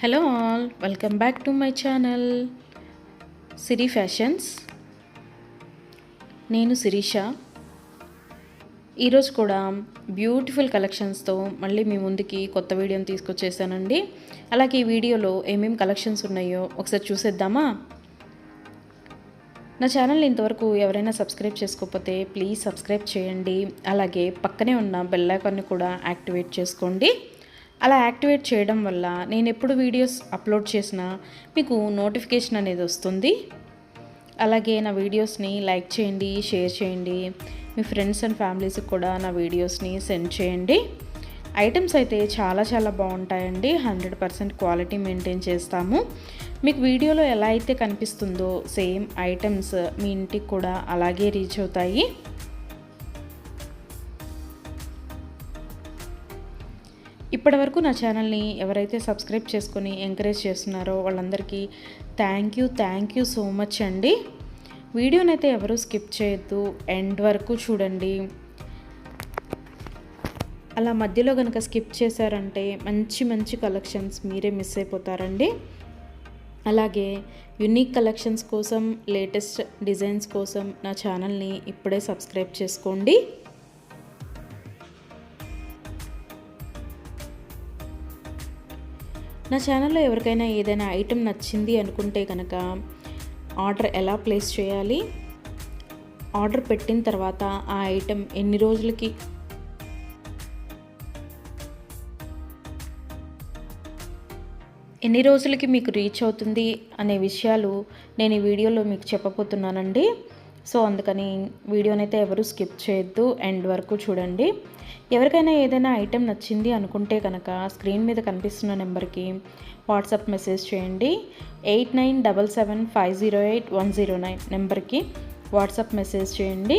Hello all, welcome back to my channel Siri fashions. నేను శిరీష. ఈరోజు కూడా బ్యూటిఫుల్ కలెక్షన్స్తో మళ్ళీ మీ ముందుకి కొత్త వీడియోని తీసుకొచ్చేసానండి. అలాగే ఈ వీడియోలో ఏమేమి కలెక్షన్స్ ఉన్నాయో ఒకసారి చూసేద్దామా? నా ఛానల్ని ఇంతవరకు ఎవరైనా సబ్స్క్రైబ్ చేసుకోకపోతే ప్లీజ్ సబ్స్క్రైబ్ చేయండి. అలాగే పక్కనే ఉన్న బెల్ ఐకాన్ని కూడా యాక్టివేట్ చేసుకోండి. అలా యాక్టివేట్ చేయడం వల్ల నేను ఎప్పుడు వీడియోస్ అప్లోడ్ చేసినా మీకు నోటిఫికేషన్ అనేది వస్తుంది. అలాగే నా వీడియోస్ని లైక్ చేయండి, షేర్ చేయండి. మీ ఫ్రెండ్స్ అండ్ ఫ్యామిలీస్కి కూడా నా వీడియోస్ని సెండ్ చేయండి. ఐటమ్స్ అయితే చాలా బాగుంటాయండి. 100% క్వాలిటీ మెయింటైన్ చేస్తాము. మీకు వీడియోలో ఎలా అయితే కనిపిస్తుందో సేమ్ ఐటమ్స్ మీ ఇంటికి కూడా అలాగే రీచ్ అవుతాయి. ఇప్పటివరకు నా ఛానల్ని ఎవరైతే సబ్స్క్రైబ్ చేసుకొని ఎంకరేజ్ చేస్తున్నారో వాళ్ళందరికీ థ్యాంక్ యూ సో మచ్ అండి. వీడియోనైతే ఎవరు స్కిప్ చేయొద్దు, ఎండ్ వరకు చూడండి. అలా మధ్యలో కనుక స్కిప్ చేశారంటే మంచి కలెక్షన్స్ మీరే మిస్ అయిపోతారండి. అలాగే యునిక్ కలెక్షన్స్ కోసం, లేటెస్ట్ డిజైన్స్ కోసం నా ఛానల్ని ఇప్పుడే సబ్స్క్రైబ్ చేసుకోండి. నా ఛానల్లో ఎవరికైనా ఏదైనా ఐటెం నచ్చింది అనుకుంటే కనుక ఆర్డర్ ఎలా ప్లేస్ చేయాలి, ఆర్డర్ పెట్టిన తర్వాత ఆ ఐటెం ఎన్ని రోజులకి మీకు రీచ్ అవుతుంది అనే విషయాలు నేను ఈ వీడియోలో మీకు చెప్పబోతున్నానండి. సో అందుకని వీడియోనైతే ఎవరు స్కిప్ చేయొద్దు, ఎండ్ వరకు చూడండి. ఎవరికైనా ఏదైనా ఐటెం నచ్చింది అనుకుంటే కనుక స్క్రీన్ మీద కనిపిస్తున్న నెంబర్కి వాట్సాప్ మెసేజ్ చేయండి. 8977508109 నెంబర్కి వాట్సాప్ మెసేజ్ చేయండి.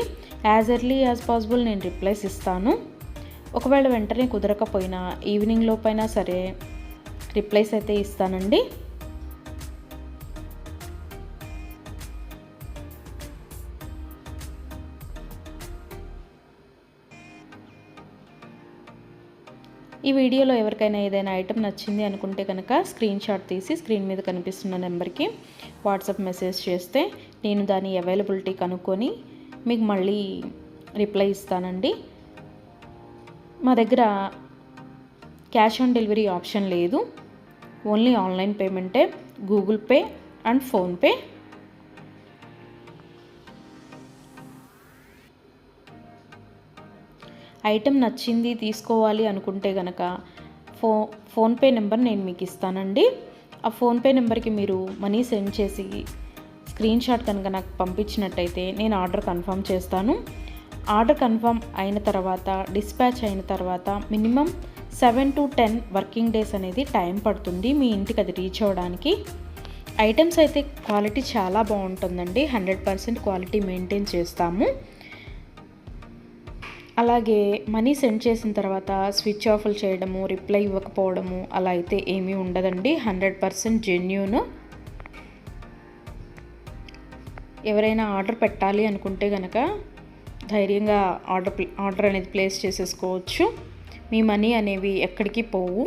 యాజ్ ఎర్లీ యాజ్ పాసిబుల్ నేను రిప్లైస్ ఇస్తాను. ఒకవేళ వెంటనే కుదరకపోయినా ఈవినింగ్ లోపైనా సరే రిప్లైస్ అయితే ఇస్తానండి. ఈ వీడియోలో ఎవరికైనా ఏదైనా ఐటెం నచ్చింది అనుకుంటే కనుక స్క్రీన్ షాట్ తీసి స్క్రీన్ మీద కనిపిస్తున్న నెంబర్కి వాట్సాప్ మెసేజ్ చేస్తే నేను దాని అవైలబిలిటీ కనుక్కొని మీకు మళ్ళీ రిప్లై ఇస్తానండి. మా దగ్గర క్యాష్ ఆన్ డెలివరీ ఆప్షన్ లేదు, ఓన్లీ ఆన్లైన్ పేమెంటే, Google Pay and PhonePe. Item నచ్చింది తీసుకోవాలి అనుకుంటే కనుక ఫోన్పే నెంబర్ నేను మీకు ఇస్తానండి. ఆ ఫోన్పే నెంబర్కి మీరు మనీ సెండ్ చేసి స్క్రీన్ షాట్ కనుక నాకు పంపించినట్టయితే నేను ఆర్డర్ కన్ఫర్మ్ చేస్తాను. ఆర్డర్ కన్ఫర్మ్ అయిన తర్వాత, డిస్పాచ్ అయిన తర్వాత మినిమం 7 to 10 వర్కింగ్ డేస్ అనేది టైం పడుతుంది మీ ఇంటికి అది రీచ్ అవ్వడానికి. ఐటమ్స్ అయితే క్వాలిటీ చాలా బాగుంటుందండి. 100% క్వాలిటీ మెయింటైన్ చేస్తాము. అలాగే మనీ సెండ్ చేసిన తర్వాత స్విచ్ ఆఫ్లు చేయడము, రిప్లై ఇవ్వకపోవడము అలా అయితే ఏమీ ఉండదండి. 100% జెన్యూన్. ఎవరైనా ఆర్డర్ పెట్టాలి అనుకుంటే కనుక ధైర్యంగా ఆర్డర్ అనేది ప్లేస్ చేసేసుకోవచ్చు. మీ మనీ అనేవి ఎక్కడికి పోవు.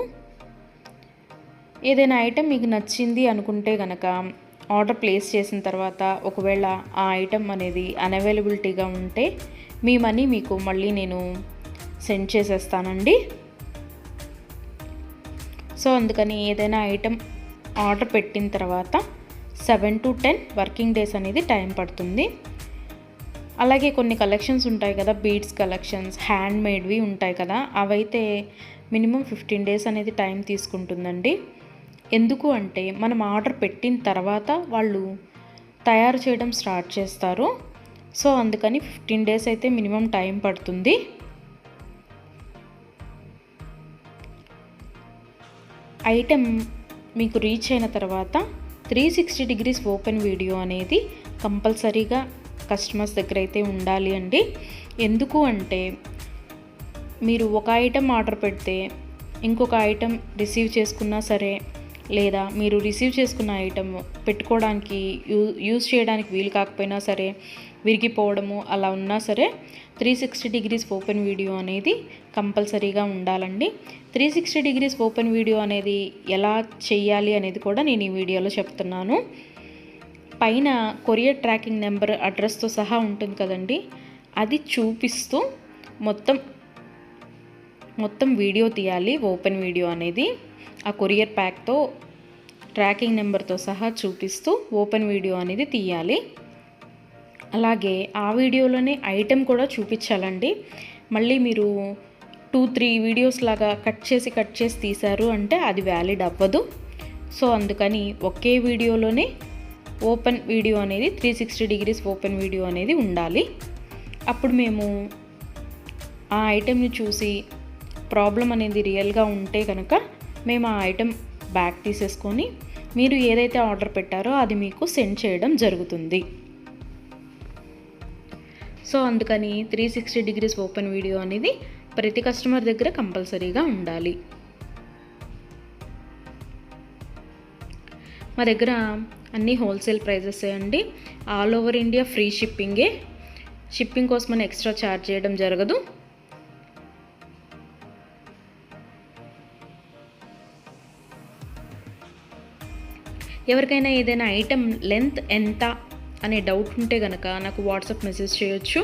ఏదైనా ఐటెం మీకు నచ్చింది అనుకుంటే కనుక ఆర్డర్ ప్లేస్ చేసిన తర్వాత ఒకవేళ ఆ ఐటెం అనేది అన్అవైలబిలిటీగా ఉంటే మీ మనీ మీకు మళ్ళీ నేను సెండ్ చేసేస్తానండి. సో అందుకని ఏదైనా ఐటెం ఆర్డర్ పెట్టిన తర్వాత 7 to 10 వర్కింగ్ డేస్ అనేది టైం పడుతుంది. అలాగే కొన్ని కలెక్షన్స్ ఉంటాయి కదా, బీడ్స్ కలెక్షన్స్, హ్యాండ్ మేడ్వి ఉంటాయి కదా, అవైతే మినిమం 15 డేస్ అనేది టైం తీసుకుంటుందండి. ఎందుకు అంటే మనం ఆర్డర్ పెట్టిన తర్వాత వాళ్ళు తయారు చేయడం స్టార్ట్ చేస్తారు. సో అందుకని 15 డేస్ అయితే మినిమం టైం పడుతుంది. ఐటెం మీకు రీచ్ అయిన తర్వాత 360 degrees ఓపెన్ వీడియో అనేది కంపల్సరీగా కస్టమర్స్ దగ్గర అయితే ఉండాలి అండి. ఎందుకు అంటే మీరు ఒక ఐటెం ఆర్డర్ పెడితే ఇంకొక ఐటెం రిసీవ్ చేసుకున్నా సరే, లేదా మీరు రిసీవ్ చేసుకున్న ఐటమ్ పెట్టుకోవడానికి యూజ్ చేయడానికి వీలు కాకపోయినా సరే, విరిగిపోవడము అలా ఉన్నా సరే 360 డిగ్రీస్ ఓపెన్ వీడియో అనేది కంపల్సరీగా ఉండాలండి. 360 డిగ్రీస్ ఓపెన్ వీడియో అనేది ఎలా చేయాలి అనేది కూడా నేను ఈ వీడియోలో చెప్తున్నాను. పైన కొరియర్ ట్రాకింగ్ నెంబర్ అడ్రస్తో సహా ఉంటుంది కదండి, అది చూపిస్తూ మొత్తం వీడియో తీయాలి. ఓపెన్ వీడియో అనేది ఆ కొరియర్ ప్యాక్తో ట్రాకింగ్ నెంబర్తో సహా చూపిస్తూ ఓపెన్ వీడియో అనేది తీయాలి. అలాగే ఆ వీడియోలోనే ఐటెం కూడా చూపించాలండి. మళ్ళీ మీరు 2-3 వీడియోస్ లాగా కట్ చేసి తీశారు అంటే అది వ్యాలిడ్ అవ్వదు. సో అందుకని ఒకే వీడియోలోనే ఓపెన్ వీడియో అనేది 360 డిగ్రీస్ ఓపెన్ వీడియో అనేది ఉండాలి. అప్పుడు మేము ఆ ఐటెంని చూసి ప్రాబ్లం అనేది రియల్గా ఉంటే కనుక మేము ఆ ఐటెం బ్యాక్ తీసేసుకొని మీరు ఏదైతే ఆర్డర్ పెట్టారో అది మీకు సెండ్ చేయడం జరుగుతుంది. సో అందుకని 360 డిగ్రీస్ ఓపెన్ వీడియో అనేది ప్రతి కస్టమర్ దగ్గర కంపల్సరీగా ఉండాలి. మా దగ్గర అన్నీ హోల్సేల్ ప్రైజెస్ అండి. ఆల్ ఓవర్ ఇండియా ఫ్రీ షిప్పింగే. షిప్పింగ్ కోసం మనం ఎక్స్ట్రా ఛార్జ్ చేయడం జరగదు. ఎవరికైనా ఏదైనా ఐటెం లెంత్ ఎంత అనే డౌట్ ఉంటే కనుక నాకు వాట్సాప్ మెసేజ్ చేయొచ్చు.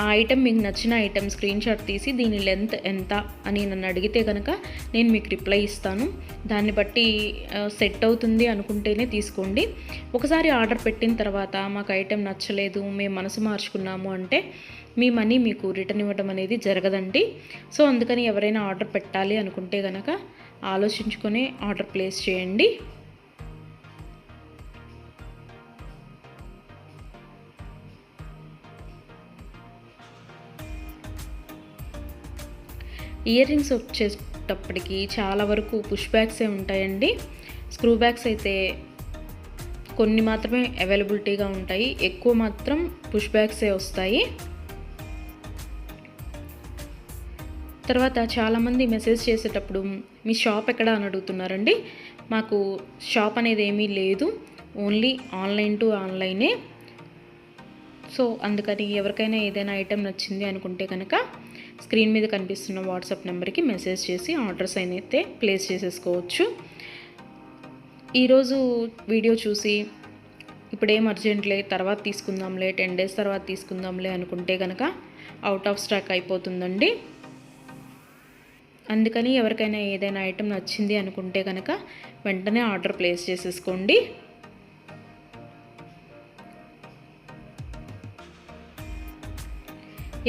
ఆ ఐటెం మీకు నచ్చిన ఐటెం స్క్రీన్ షాట్ తీసి దీని లెంత్ ఎంత అని నన్ను అడిగితే కనుక నేను మీకు రిప్లై ఇస్తాను. దాన్ని బట్టి సెట్ అవుతుంది అనుకుంటేనే తీసుకోండి. ఒకసారి ఆర్డర్ పెట్టిన తర్వాత మాకు ఐటెం నచ్చలేదు, మేము మనసు మార్చుకున్నాము అంటే మీ మనీ మీకు రిటర్న్ ఇవ్వడం అనేది జరగదండి. సో అందుకని ఎవరైనా ఆర్డర్ పెట్టాలి అనుకుంటే కనుక ఆలోచించుకొని ఆర్డర్ ప్లేస్ చేయండి. ఇయర్ రింగ్స్ వచ్చేటప్పటికి చాలా వరకు పుష్ బ్యాగ్సే ఉంటాయండి. స్క్రూ బ్యాగ్స్ అయితే కొన్ని మాత్రమే అవైలబిలిటీగా ఉంటాయి, ఎక్కువ మాత్రం పుష్ బ్యాగ్సే వస్తాయి. తర్వాత చాలామంది మెసేజ్ చేసేటప్పుడు మీ షాప్ ఎక్కడ అని అడుగుతున్నారండి. మాకు షాప్ అనేది ఏమీ లేదు, ఓన్లీ ఆన్లైన్ టు ఆన్లైనే. సో అందుకని ఎవరికైనా ఏదైనా ఐటెం నచ్చింది అనుకుంటే కనుక స్క్రీన్ మీద కనిపిస్తున్న వాట్సాప్ నెంబర్కి మెసేజ్ చేసి ఆర్డర్స్ అయితే ప్లేస్ చేసేసుకోవచ్చు. ఈరోజు వీడియో చూసి ఇప్పుడేం అర్జెంట్లే తర్వాత తీసుకుందాంలే, 10 days తర్వాత తీసుకుందాంలే అనుకుంటే కనుక అవుట్ ఆఫ్ స్టాక్ అయిపోతుందండి. అందుకని ఎవరికైనా ఏదైనా ఐటెం నచ్చింది అనుకుంటే కనుక వెంటనే ఆర్డర్ ప్లేస్ చేసేసుకోండి.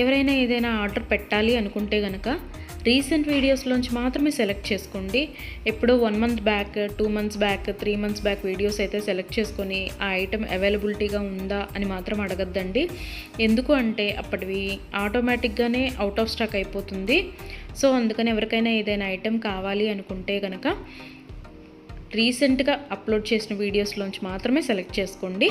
ఎవరైనా ఏదైనా ఆర్డర్ పెట్టాలి అనుకుంటే కనుక రీసెంట్ వీడియోస్లోంచి మాత్రమే సెలెక్ట్ చేసుకోండి. ఎప్పుడో 1 month back, 2 months back, 3 months back videos అయితే సెలెక్ట్ చేసుకొని ఆ ఐటెం అవైలబిలిటీగా ఉందా అని మాత్రం అడగద్దండి. ఎందుకు అంటే అప్పటివి ఆటోమేటిక్గానే అవుట్ ఆఫ్ స్టాక్ అయిపోతుంది. సో అందుకని ఎవరికైనా ఏదైనా ఐటెం కావాలి అనుకుంటే కనుక రీసెంట్గా అప్లోడ్ చేసిన వీడియోస్లోంచి మాత్రమే సెలెక్ట్ చేసుకోండి.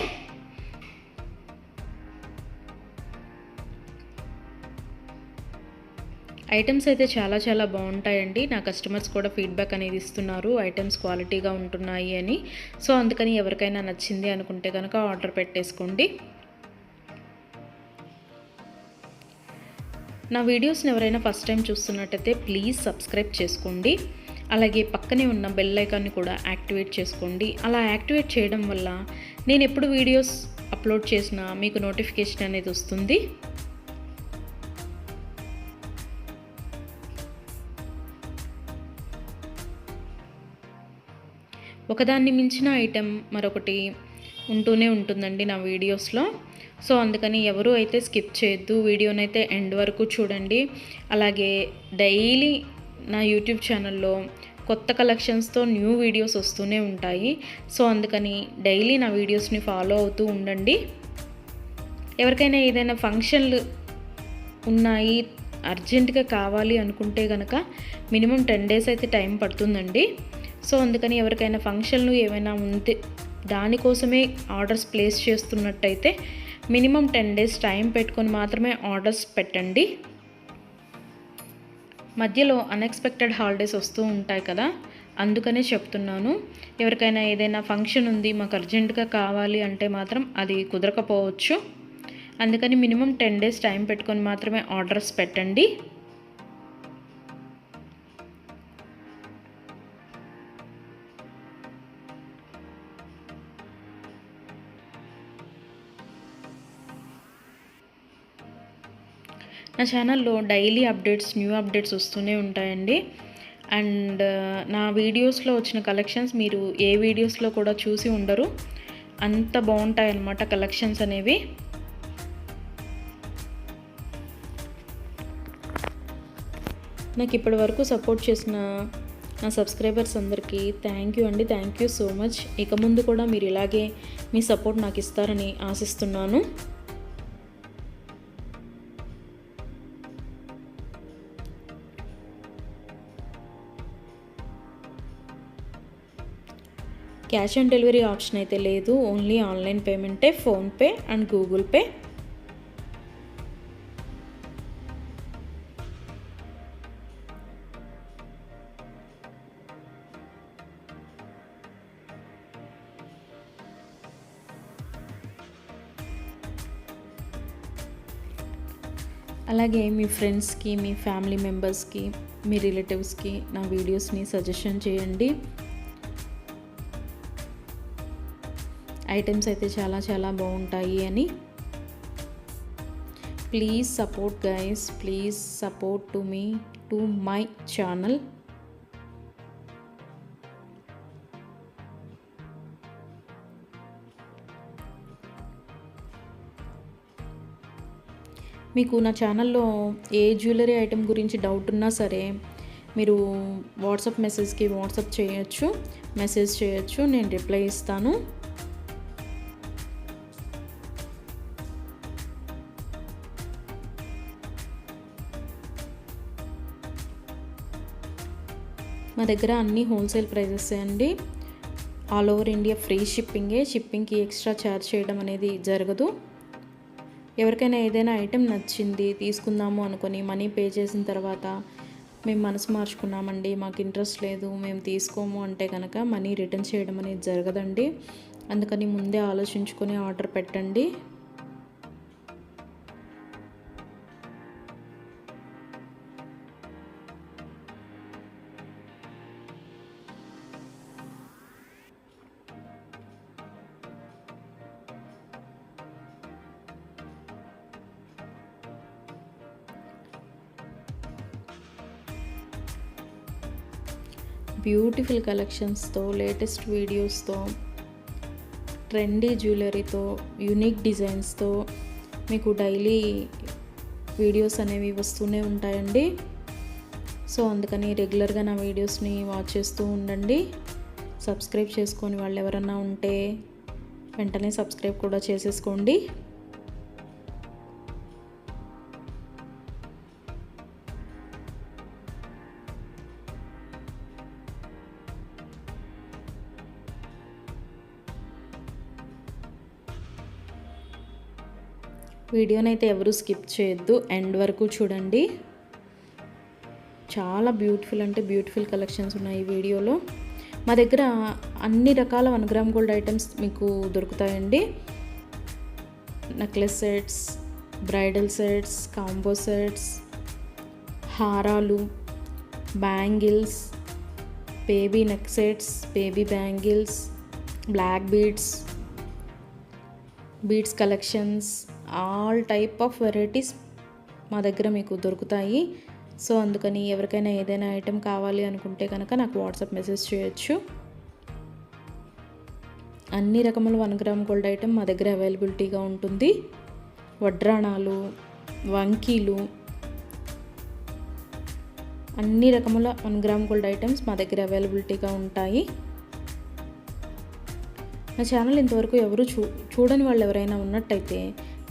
ఐటమ్స్ అయితే చాలా బాగుంటాయండి. నా కస్టమర్స్ కూడా ఫీడ్బ్యాక్ అనేది ఇస్తున్నారు, ఐటమ్స్ క్వాలిటీగా ఉంటున్నాయి అని. సో అందుకని ఎవరికైనా నచ్చింది అనుకుంటే కనుక ఆర్డర్ పెట్టేసుకోండి. నా వీడియోస్ని ఎవరైనా ఫస్ట్ టైం చూస్తున్నట్టయితే ప్లీజ్ సబ్స్క్రైబ్ చేసుకోండి. అలాగే పక్కనే ఉన్న బెల్ ఐకాన్ని కూడా యాక్టివేట్ చేసుకోండి. అలా యాక్టివేట్ చేయడం వల్ల నేను ఎప్పుడు వీడియోస్ అప్లోడ్ చేసినా మీకు నోటిఫికేషన్ అనేది వస్తుంది. ఒకదాన్ని మించిన ఐటెం మరొకటి ఉంటూనే ఉంటుందండి నా వీడియోస్లో. సో అందుకని ఎవరు అయితే స్కిప్ చేయొద్దు, వీడియోనైతే ఎండ్ వరకు చూడండి. అలాగే డైలీ నా యూట్యూబ్ ఛానల్లో కొత్త కలెక్షన్స్తో న్యూ వీడియోస్ వస్తూనే ఉంటాయి. సో అందుకని డైలీ నా వీడియోస్ని ఫాలో అవుతూ ఉండండి. ఎవరికైనా ఏదైనా ఫంక్షన్లు ఉన్నాయి, అర్జెంటుగా కావాలి అనుకుంటే కనుక మినిమం 10 days అయితే టైం పడుతుందండి. సో అందుకని ఎవరికైనా ఫంక్షన్లు ఏమైనా ఉంటే దానికోసమే ఆర్డర్స్ ప్లేస్ చేస్తున్నట్టయితే మినిమం 10 days టైం పెట్టుకొని మాత్రమే ఆర్డర్స్ పెట్టండి. మధ్యలో అన్ఎక్స్పెక్టెడ్ హాలిడేస్ వస్తూ ఉంటాయి కదా, అందుకనే చెప్తున్నాను. ఎవరికైనా ఏదైనా ఫంక్షన్ ఉంది, మాకు అర్జెంటుగా కావాలి అంటే మాత్రం అది కుదరకపోవచ్చు. అందుకని మినిమం 10 డేస్ టైం పెట్టుకొని మాత్రమే ఆర్డర్స్ పెట్టండి. నా ఛానల్లో డైలీ అప్డేట్స్, న్యూ అప్డేట్స్ వస్తూనే ఉంటాయండి. అండ్ నా వీడియోస్లో వచ్చిన కలెక్షన్స్ మీరు ఏ వీడియోస్లో కూడా చూసి ఉండరు. అంత బాగుంటాయి అన్నమాట కలెక్షన్స్ అనేవి. నాకు ఇప్పటి వరకు సపోర్ట్ చేసిన నా సబ్స్క్రైబర్స్ అందరికీ థ్యాంక్ యూ అండి. Thank you so much. ఇక ముందు కూడా మీరు ఇలాగే మీ సపోర్ట్ నాకు ఇస్తారని ఆశిస్తున్నాను. క్యాష్ ఆన్ డెలివరీ ఆప్షన్ అయితే లేదు, ఓన్లీ ఆన్లైన్ పేమెంటే, ఫోన్పే అండ్ గూగుల్ పే. అలాగే మీ ఫ్రెండ్స్కి, మీ ఫ్యామిలీ మెంబర్స్కి, మీ రిలేటివ్స్కి నా వీడియోస్ని సజెషన్ చేయండి. ఐటమ్స్ అయితే చాలా చాలా బాగుంటాయి అని. Please support guys, please support to me, to my channel. మీకు నా ఛానల్లో ఏ జ్యువెలరీ ఐటెం గురించి డౌట్ ఉన్నా సరే మీరు వాట్సాప్ మెసేజ్కి మెసేజ్ చేయొచ్చు, నేను రిప్లై ఇస్తాను. మా దగ్గర అన్నీ హోల్సేల్ ప్రైజెస్ అండి. ఆల్ ఓవర్ ఇండియా ఫ్రీ షిప్పింగే. షిప్పింగ్కి ఎక్స్ట్రా ఛార్జ్ చేయడం అనేది జరగదు. ఎవరికైనా ఏదైనా ఐటెం నచ్చింది తీసుకుందాము అనుకొని మనీ పే చేసిన తర్వాత మేము మనసు మార్చుకున్నామండి, మాకు ఇంట్రెస్ట్ లేదు, మేము తీసుకోము అంటే కనుక మనీ రిటర్న్ చేయడం అనేది జరగదండి. అందుకని ముందే ఆలోచించుకొని ఆర్డర్ పెట్టండి. బ్యూటిఫుల్ కలెక్షన్స్తో, లేటెస్ట్ వీడియోస్తో, ట్రెండీ జ్యువెలరీతో, యూనిక్ డిజైన్స్తో మీకు డైలీ వీడియోస్ అనేవి వస్తూనే ఉంటాయండి. సో అందుకని రెగ్యులర్గా నా వీడియోస్ని వాచ్ చేస్తూ ఉండండి. సబ్స్క్రైబ్ చేసుకొని వాళ్ళు ఎవరన్నా ఉంటే వెంటనే సబ్స్క్రైబ్ కూడా చేసేసుకోండి. వీడియోనైతే ఎవరు స్కిప్ చేయొద్దు, ఎండ్ వరకు చూడండి. చాలా బ్యూటిఫుల్ అంటే బ్యూటిఫుల్ కలెక్షన్స్ ఉన్నాయి ఈ వీడియోలో. మా దగ్గర అన్ని రకాల 1 గ్రామ్ గోల్డ్ ఐటమ్స్ మీకు దొరుకుతాయండి. Necklace sets, bridal sets, combo sets, హారాలు, bangles, baby neck sets, baby bangles, black beads collections, all type of varieties మా దగ్గర మీకు దొరుకుతాయి. సో అందుకని ఎవరికైనా ఏదైనా ఐటెం కావాలి అనుకుంటే కనుక నాకు వాట్సాప్ మెసేజ్ చేయొచ్చు. అన్ని రకముల 1 గ్రామ్ గోల్డ్ ఐటెం మా దగ్గర అవైలబిలిటీగా ఉంటుంది. వడ్రాణాలు, వంకీలు, అన్ని రకముల 1 గ్రామ్ గోల్డ్ ఐటమ్స్ మా దగ్గర అవైలబిలిటీగా ఉంటాయి. నా ఛానల్ ఇంతవరకు ఎవరు చూడని వాళ్ళు ఎవరైనా ఉన్నట్టయితే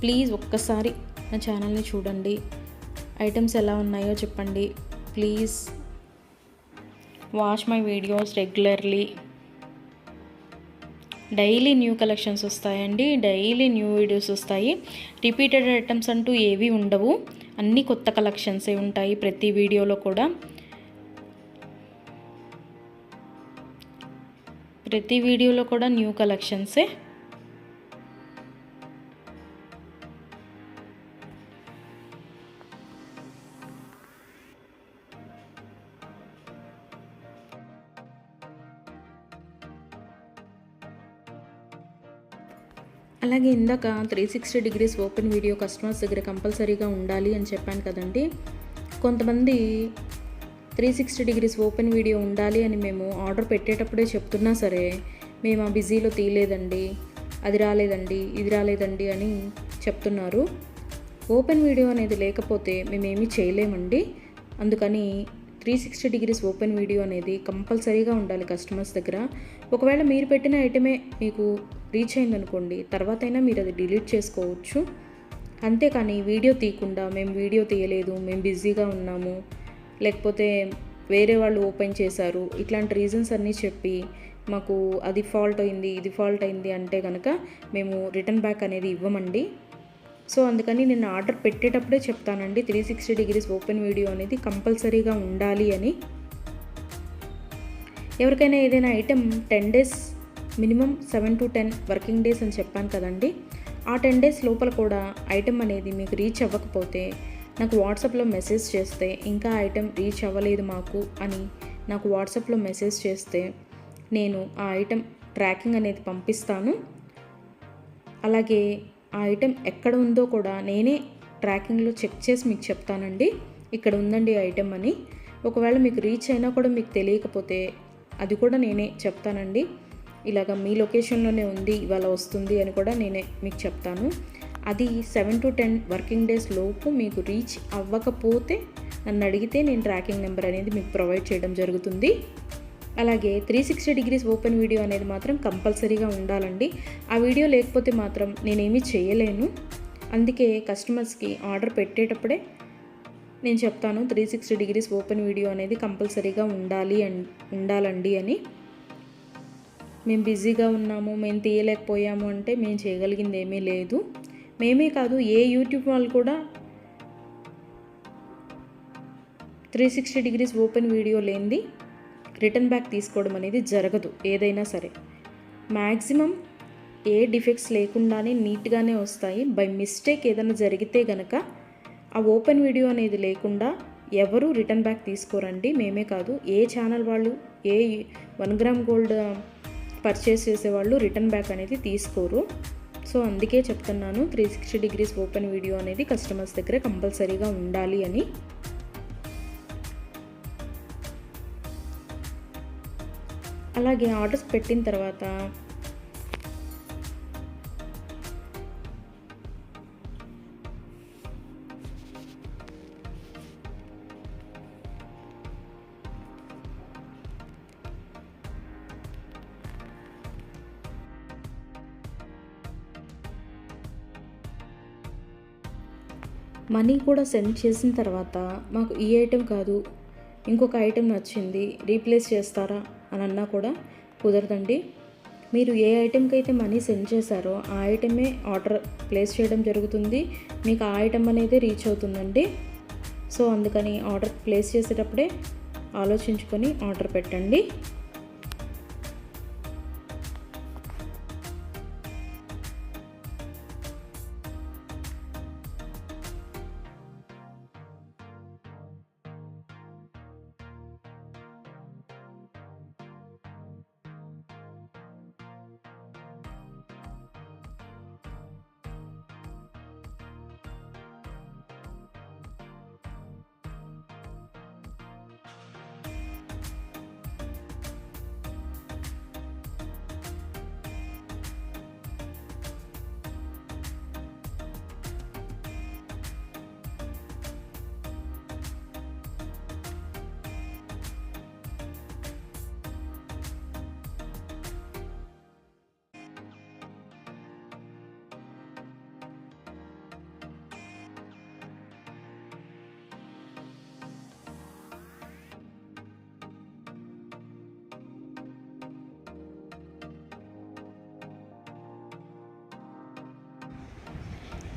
ప్లీజ్ ఒక్కసారి నా ఛానల్ని చూడండి. ఐటమ్స్ ఎలా ఉన్నాయో చెప్పండి. Please watch my videos regularly. Daily new collections వస్తాయండి, డైలీ న్యూ వీడియోస్ వస్తాయి. రిపీటెడ్ ఐటమ్స్ అంటూ ఏవి ఉండవు, అన్నీ కొత్త కలెక్షన్సే ఉంటాయి ప్రతి వీడియోలో కూడా. ప్రతి వీడియోలో కూడా న్యూ కలెక్షన్సే. అలాగే ఇందాక 360 డిగ్రీస్ ఓపెన్ వీడియో కస్టమర్స్ దగ్గర కంపల్సరీగా ఉండాలి అని చెప్పాను కదండి. కొంతమంది 360 డిగ్రీస్ ఓపెన్ వీడియో ఉండాలి అని మేము ఆర్డర్ పెట్టేటప్పుడే చెప్తున్నా సరే, మేము ఆ బిజీలో తీయలేదండి, అది రాలేదండి, ఇది రాలేదండి అని చెప్తున్నారు. ఓపెన్ వీడియో అనేది లేకపోతే మేమేమీ చేయలేమండి. అందుకని 360 డిగ్రీస్ ఓపెన్ వీడియో అనేది కంపల్సరీగా ఉండాలి కస్టమర్స్ దగ్గర. ఒకవేళ మీరు పెట్టిన ఐటమే మీకు రీచ్ అయిందనుకోండి, తర్వాత అయినా మీరు అది డిలీట్ చేసుకోవచ్చు. అంతేకాని వీడియో తీయకుండా మేము వీడియో తీయలేదు, మేము బిజీగా ఉన్నాము, లేకపోతే వేరే వాళ్ళు ఓపెన్ చేశారు, ఇట్లాంటి రీజన్స్ అన్నీ చెప్పి మాకు అది ఫాల్ట్ అయింది, ఇది ఫాల్ట్ అయింది అంటే కనుక మేము రిటర్న్ బ్యాక్ అనేది ఇవ్వమండి. సో అందుకని నేను ఆర్డర్ పెట్టేటప్పుడే చెప్తానండి 360 డిగ్రీస్ ఓపెన్ వీడియో అనేది కంపల్సరీగా ఉండాలి అని. ఎవరికైనా ఏదైనా item 10 days minimum 7 to 10 working days అని చెప్పాను కదండి. ఆ 10 డేస్ లోపల కూడా ఐటెం అనేది మీకు రీచ్ అవ్వకపోతే నాకు వాట్సాప్లో మెసేజ్ చేస్తే, ఇంకా ఐటెం రీచ్ అవ్వలేదు మాకు అని నాకు వాట్సాప్లో మెసేజ్ చేస్తే నేను ఆ ఐటెం ట్రాకింగ్ అనేది పంపిస్తాను. అలాగే ఆ ఐటెం ఎక్కడ ఉందో కూడా నేనే ట్రాకింగ్లో చెక్ చేసి మీకు చెప్తానండి, ఇక్కడ ఉందండి ఐటెం అని. ఒకవేళ మీకు రీచ్ అయినా కూడా మీకు తెలియకపోతే అది కూడా నేనే చెప్తానండి. ఇలాగ మీ లొకేషన్లోనే ఉంది, ఇవాళ వస్తుంది అని కూడా నేనే మీకు చెప్తాను. అది 7 to 10 వర్కింగ్ డేస్ లోపు మీకు రీచ్ అవ్వకపోతే నన్ను అడిగితే నేను ట్రాకింగ్ నెంబర్ అనేది మీకు ప్రొవైడ్ చేయడం జరుగుతుంది. అలాగే 360 డిగ్రీస్ ఓపెన్ వీడియో అనేది మాత్రం కంపల్సరీగా ఉండాలండి. ఆ వీడియో లేకపోతే మాత్రం నేనేమీ చేయలేను. అందుకే కస్టమర్స్కి ఆర్డర్ పెట్టేటప్పుడే నేను చెప్తాను 360 డిగ్రీస్ ఓపెన్ వీడియో అనేది కంపల్సరీగా ఉండాలండి అని. మేము బిజీగా ఉన్నాము, మేము తీయలేకపోయాము అంటే మేము చేయగలిగింది ఏమీ లేదు. మేమే కాదు, ఏ యూట్యూబ్ వాళ్ళు కూడా 360 డిగ్రీస్ ఓపెన్ వీడియో లేనిది రిటర్న్ బ్యాక్ తీసుకోవడం అనేది జరగదు. ఏదైనా సరే మ్యాక్సిమం ఏ డిఫెక్ట్స్ లేకుండానే నీట్గానే వస్తాయి. బై మిస్టేక్ ఏదైనా జరిగితే గనక ఆ ఓపెన్ వీడియో అనేది లేకుండా ఎవరు రిటర్న్ బ్యాక్ తీసుకోరండి. మేమే కాదు, ఏ ఛానల్ వాళ్ళు, ఏ 1 గ్రామ్ గోల్డ్ పర్చేస్ చేసేవాళ్ళు రిటర్న్ బ్యాక్ అనేది తీసుకోరు. సో అందుకే చెప్తున్నాను 360 డిగ్రీస్ ఓపెన్ వీడియో అనేది కస్టమర్స్ దగ్గర కంపల్సరీగా ఉండాలి అని. అలాగే ఆర్డర్స్ పెట్టిన తర్వాత మనీ కూడా సెండ్ చేసిన తర్వాత మాకు ఈ ఐటెం కాదు, ఇంకొక ఐటెం నచ్చింది, రీప్లేస్ చేస్తారా అని అన్నా కూడా కుదరదండి. మీరు ఏ ఐటెంకి అయితే మనీ సెండ్ చేశారో ఆ ఐటమే ఆర్డర్ ప్లేస్ చేయడం జరుగుతుంది. మీకు ఆ ఐటెం అనేది రీచ్ అవుతుందండి. సో అందుకని ఆర్డర్ ప్లేస్ చేసేటప్పుడే ఆలోచించుకొని ఆర్డర్ పెట్టండి.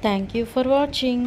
Thank you for watching.